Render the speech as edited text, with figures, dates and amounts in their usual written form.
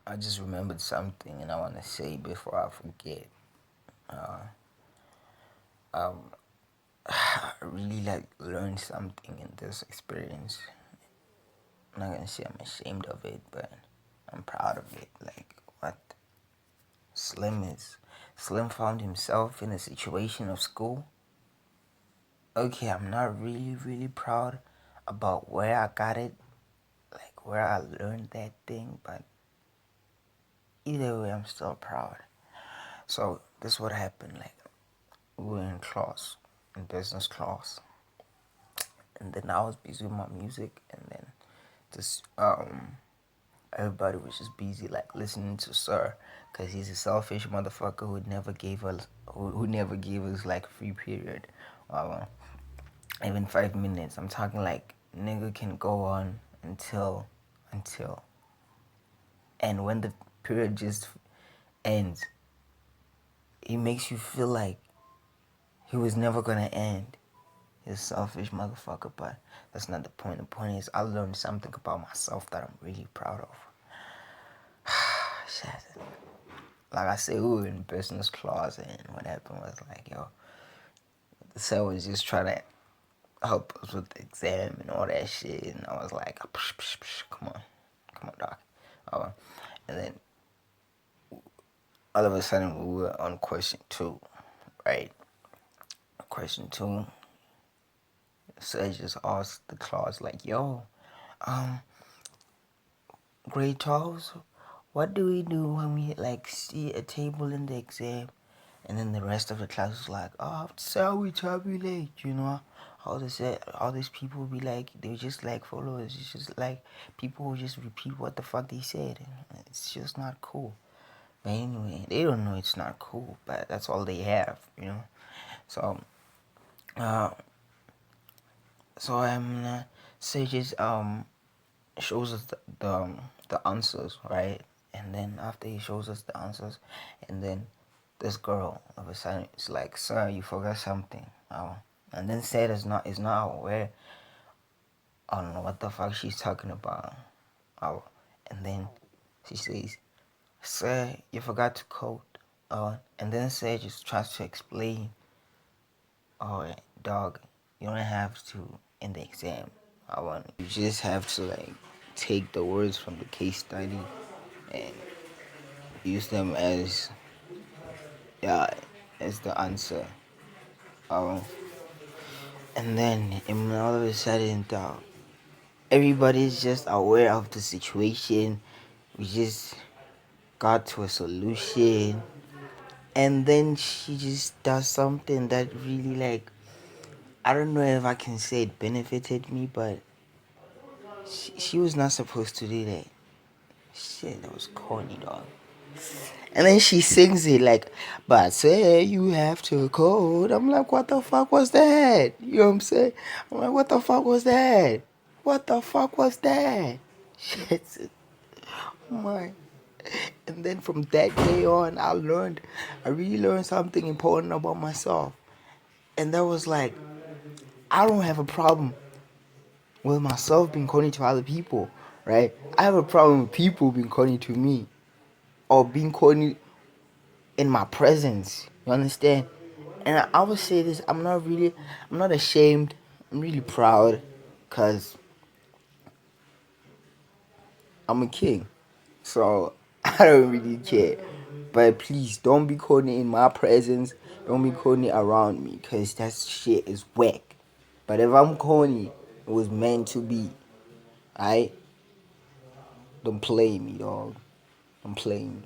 I just remembered something and I want to say before I forget. Uh, I really learned something in this experience. I'm not gonna say I'm ashamed of it, but I'm proud of it. Like what Slim is. Slim found himself in a situation of school. Okay, I'm not really proud about where I got it, like where I learned that thing, but either way, I'm still proud. So this is what happened. Like we were in class, in business class, and then I was busy with my music, and then this everybody was just busy like listening to Sir, cause he's a selfish motherfucker who never gave us like free period, uh, even 5 minutes. I'm talking like nigga can go on until, and when the period just ends, it makes you feel like he was never gonna end. He's a selfish motherfucker, but that's not the point. The point is I learned something about myself that I'm really proud of. Shit. Like I said, we were in business class, and what happened was like, yo, the sir was just trying to help us with the exam and all that shit, and I was like, come on, doc. Uh, and then all of a sudden we were on question 2, right? Question 2, so I just asked the class like, yo, um, grade 12s, what do we do when we like see a table in the exam? And then the rest of the class was like, oh, so we tabulate, you know. All these people be like, they just like followers. It's just like people who just repeat what the fuck they said. And it's just not cool. But anyway, they don't know it's not cool, but that's all they have, you know. So, uh, so just shows us the answers, right? And then after he shows us the answers, and then this girl of a sudden is like, "Sir, you forgot something." And then said is not aware. I don't know what the fuck she's talking about. And then she says, "Sir, you forgot to code." And then Sir just tries to explain. Oh, dog, you don't have to in the exam. You just have to like take the words from the case study and use them yeah as the answer. Um, and then all of a sudden, everybody's just aware of the situation. We just got to a solution, and then she just does something that really like I don't know if I can say it benefited me, but she was not supposed to do that. Shit, that was corny, dog. And then she sings it like, but say you have to code. I'm like, what the fuck was that? You know what I'm saying? I'm like, what the fuck was that? What the fuck was that? Shit. My. And then from that day on, I really learned something important about myself. And that was like, I don't have a problem with myself being corny to other people, right? I have a problem with people being corny to me or being corny in my presence. You understand? And I would say this, I'm not ashamed. I'm really proud because I'm a king. So I don't really care. But please don't be corny in my presence. Don't be corny around me because that shit is whack. But if I'm corny, it was meant to be. Alright? Don't play me, dog. Don't play me.